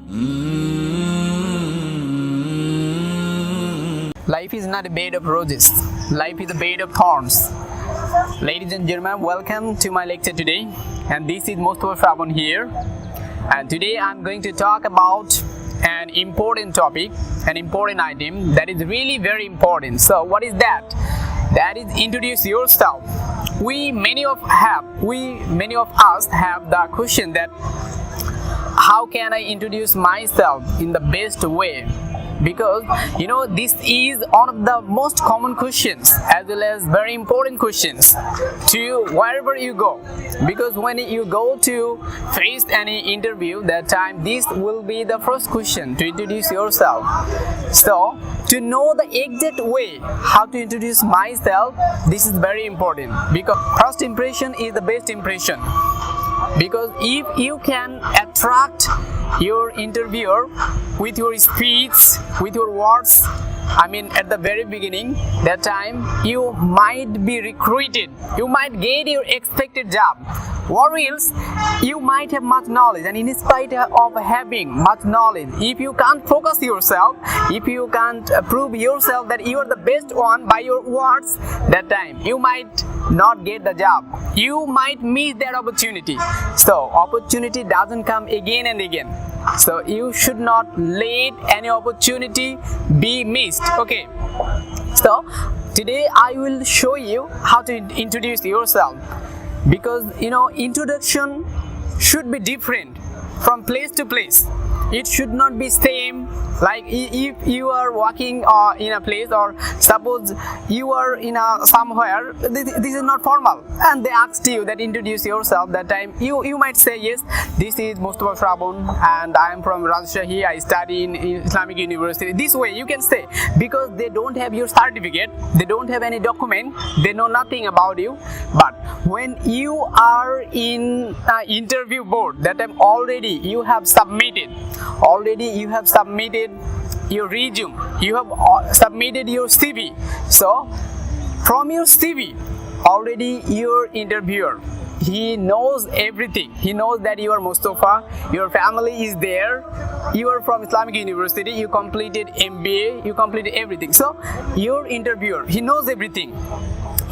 Life is not a bed of roses. Life is a bed of thorns. Ladies and gentlemen, welcome to my lecture today. And this is Mustafa Shravan here. And today I'm going to talk about an important topic, an important item that is really very important. So what is that? That is introduce yourself. Many of us have the question that how can I introduce myself in the best way? Because this is one of the most common questions as well as very important questions to wherever you go. Because when you go to face any interview, that time this will be the first question to introduce yourself. So to know the exact way how to introduce myself, this is very important, because first impression is the best impression. Because if you can attract your interviewer with your speech, with your words, at the very beginning, that time you might be recruited, you might get your expected job. Or else you might have much knowledge, and in spite of having much knowledge, if you can't focus yourself, if you can't prove yourself that you are the best one by your words, that time you might not get the job. You might miss that opportunity. So opportunity doesn't come again and again. So you should not let any opportunity be missed. Okay. So today I will show you how to introduce yourself. Because introduction should be different from place to place. It should not be same. Like if you are walking in a place, or suppose you are in somewhere, this is not formal, and they asked you that introduce yourself. That time you might say, yes, this is Mustafa Shravan and I am from Rajshahi, I study in Islamic University. This way you can say, because they don't have your certificate, they don't have any document, they know nothing about you. But when you are in interview board, that time already you have submitted your resume, you have submitted your CV. So from your CV, already your interviewer, he knows everything. He knows that you are Mustafa, your family is there, you are from Islamic University, you completed MBA, you completed everything. So your interviewer, he knows everything.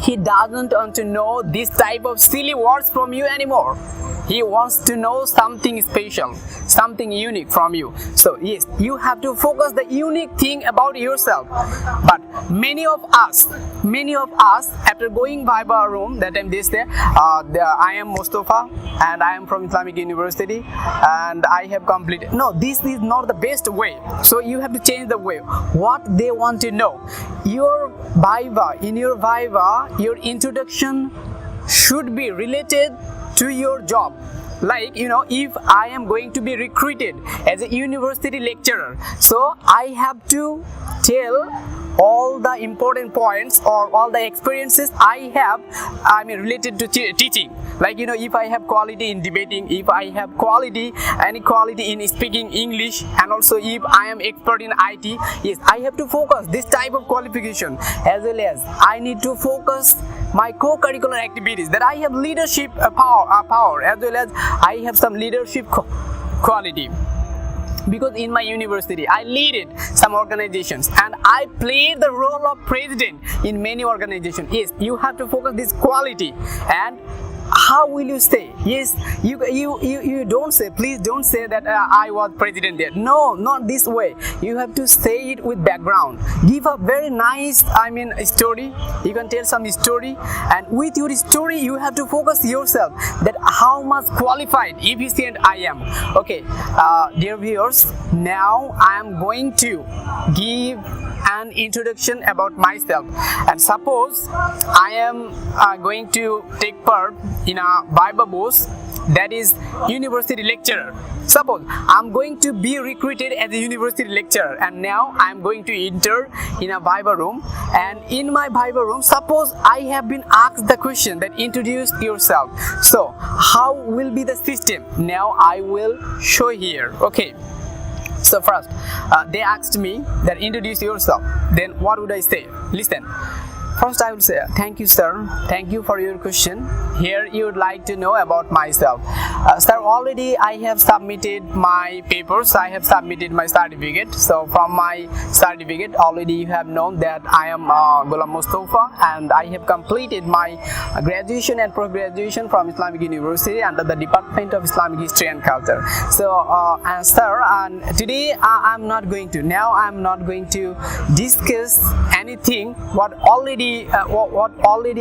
He doesn't want to know this type of silly words from you anymore. He wants to know something special, something unique from you. So yes, you have to focus the unique thing about yourself. But many of us, after going Viva room, that time they say, I am Mustafa and I am from Islamic University and I have completed. No, this is not the best way. So you have to change the way. What they want to know. In your Viva, your introduction should be related to your job. Like if I am going to be recruited as a university lecturer, so I have to tell all the important points or all the experiences I have related to teaching. Like if I have quality in debating, if I have quality in speaking English, and also if I am expert in IT, yes, I have to focus this type of qualification, as well as I need to focus my co-curricular activities, that I have leadership power, as well as I have some leadership quality. Because in my university, I leaded some organizations and I played the role of president in many organizations. Yes, you have to focus this quality. And how will you say? Yes, you don't say, please don't say that I was president there. No, not this way. You have to say it with background. Give a very nice story. You can tell some story, and with your story you have to focus yourself that how much qualified, efficient I am. Okay, dear viewers, now I am going to give an introduction about myself. And suppose I am going to take part in a Viva boss, that is university lecturer. Suppose I'm going to be recruited as a university lecturer, and now I'm going to enter in a Viva room, and in my Viva room, suppose I have been asked the question that introduce yourself. So how will be the system? Now I will show here. Okay, so first they asked me that introduce yourself. Then what would I say? Listen, First I would say thank you, sir. Thank you for your question. Here you would like to know about myself. Sir, already I have submitted my papers. I have submitted my certificate. So from my certificate, already you have known that I am Ghulam Mustafa, and I have completed my graduation and post-graduation from Islamic University under the Department of Islamic History and Culture. So, sir, today I'm not going to discuss anything what already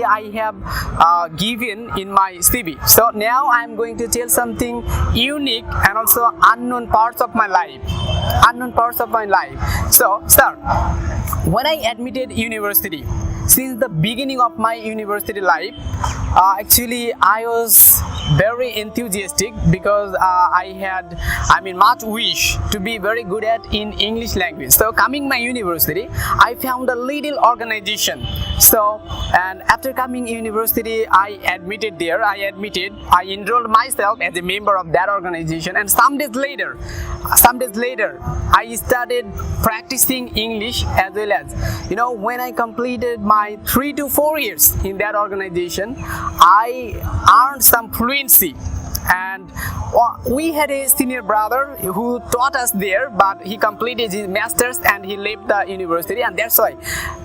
I have given in my CV. So now I'm going to tell something unique and also unknown parts of my life. So, sir, when I admitted university, since the beginning of my university life, actually I was very enthusiastic because I had much wish to be very good at in English language. So coming my university, I found a little organization. So, and after coming university, I enrolled myself as a member of that organization, and some days later I started practicing English as well as, when I completed my 3 to 4 years in that organization, I earned some fluency. And we had a senior brother who taught us there, but he completed his master's and he left the university, and that's why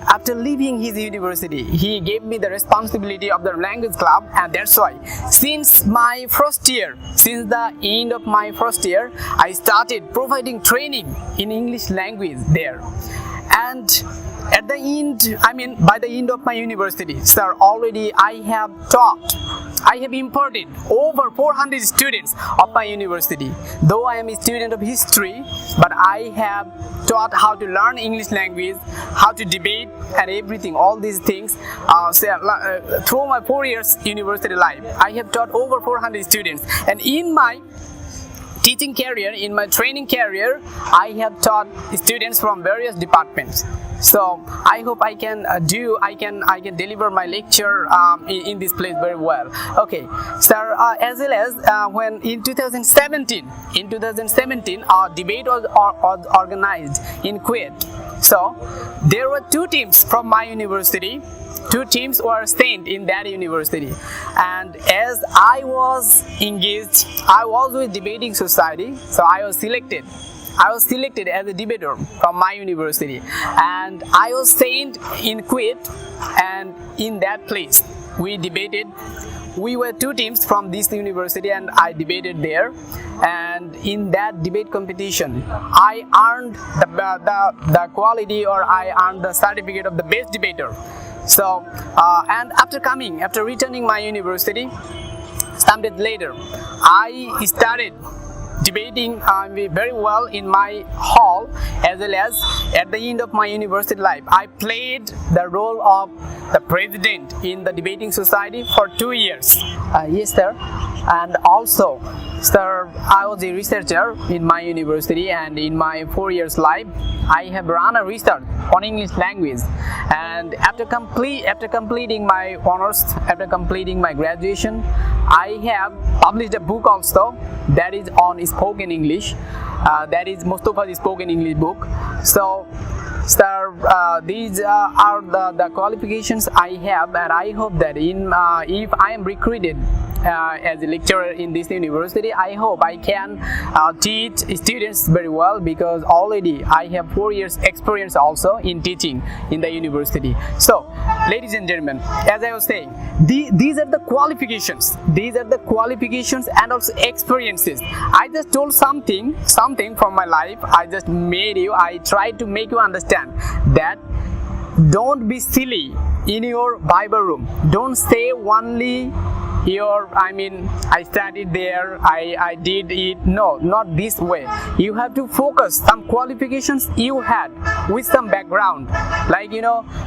after leaving his university he gave me the responsibility of the language club. And that's why since the end of my first year, I started providing training in English language there. And at the end, by the end of my university, sir, already I have imparted over 400 students of my university. Though I am a student of history, but I have taught how to learn English language, how to debate and everything, all these things. Through my 4 years university life, I have taught over 400 students. And in my teaching career, in my training career, I have taught students from various departments. So I hope I can deliver my lecture in this place very well. Okay, sir, as well as when in 2017, a debate was organized in Kuwait. So there were 2 teams from my university. 2 teams were sent in that university, and as I was engaged, I was with debating society, so I was selected as a debater from my university, and I was sent in Kuwait, and in that place we debated. We were 2 teams from this university, and I debated there. And in that debate competition, I earned the quality, or I earned the certificate of the best debater. So, and after returning my university, some days later, I started debating very well in my hall, as well as at the end of my university life, I played the role of the president in the debating society for 2 years. Yes, sir. And also, sir, I was a researcher in my university, and in my 4 years life, I have run a research on English language. And after completing my honors, after completing my graduation, I have published a book also that is on spoken English. That is Mustafa's spoken English book. So, sir, these are the qualifications I have, and I hope that if I am recruited as a lecturer in this university, I hope I can teach students very well, because already I have 4 years experience also in teaching in the university. So, ladies and gentlemen, as I was saying, these are the qualifications. These are the qualifications and also experiences. I just told something from my life. I tried to make you understand that don't be silly in your Bible room. Don't say only I studied there, I did it. No, not this way. You have to focus some qualifications you had with some background. Like,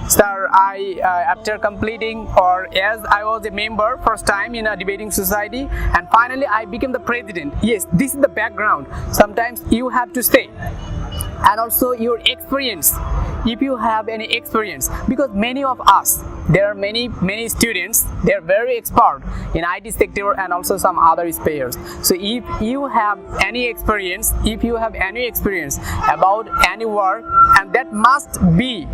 sir, after completing, or as I was a member first time in a debating society, and finally I became the president. Yes, this is the background. Sometimes you have to say. And also your experience, if you have any experience, because many of us, there are many students, they are very expert in IT sector and also some other spheres. So if you have any experience about any work, and that must be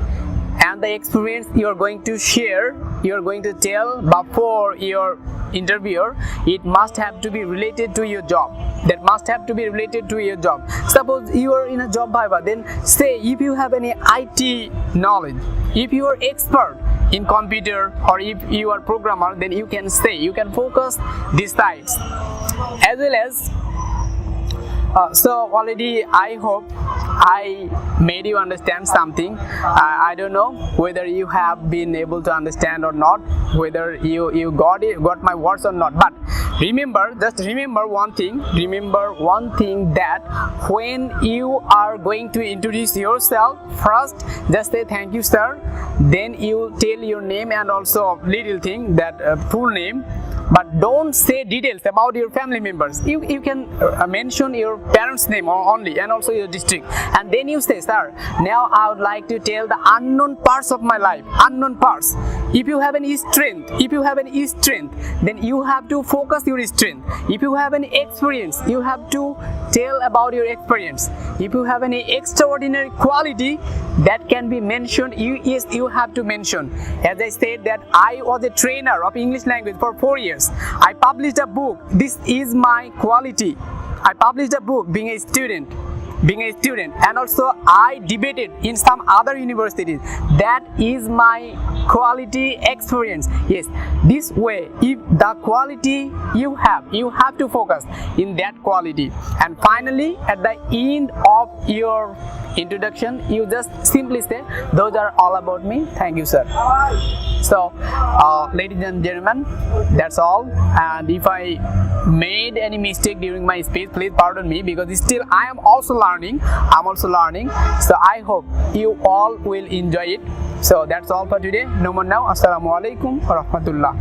and the experience you are going to share, you are going to tell before your interviewer, it must have to be related to your job. That must have to be related to your job. Suppose you are in a job viva, then say if you have any IT knowledge, if you are expert in computer, or if you are programmer, then you can say, you can focus these sides as well as so already I hope I made you understand something. I don't know whether you have been able to understand or not, whether you got my words or not, but remember, just remember one thing, that when you are going to introduce yourself, first just say thank you sir, then you tell your name and also little thing, that full name, but don't say details about your family members. You can mention your parents' name only, and also your district, and then you say, sir, now I would like to tell the unknown parts of my life, unknown parts. If you have any strength, then you have to focus your strength. If you have any experience, you have to tell about your experience. If you have any extraordinary quality that can be mentioned, you have to mention. As I said that I was a trainer of English language for 4 years. I published a book. This is my quality. I published a book being a student, and also I debated in some other universities. That is my quality experience. Yes, this way, if the quality you have to focus in that quality. And finally, at the end of your introduction, you just simply say, those are all about me. Thank you, sir. So ladies and gentlemen, that's all. And if I made any mistake during my speech, please pardon me, because still I am also learning. So I hope you all will enjoy it. So that's all for today. No more now. Assalamu alaikum wa rahmatullah.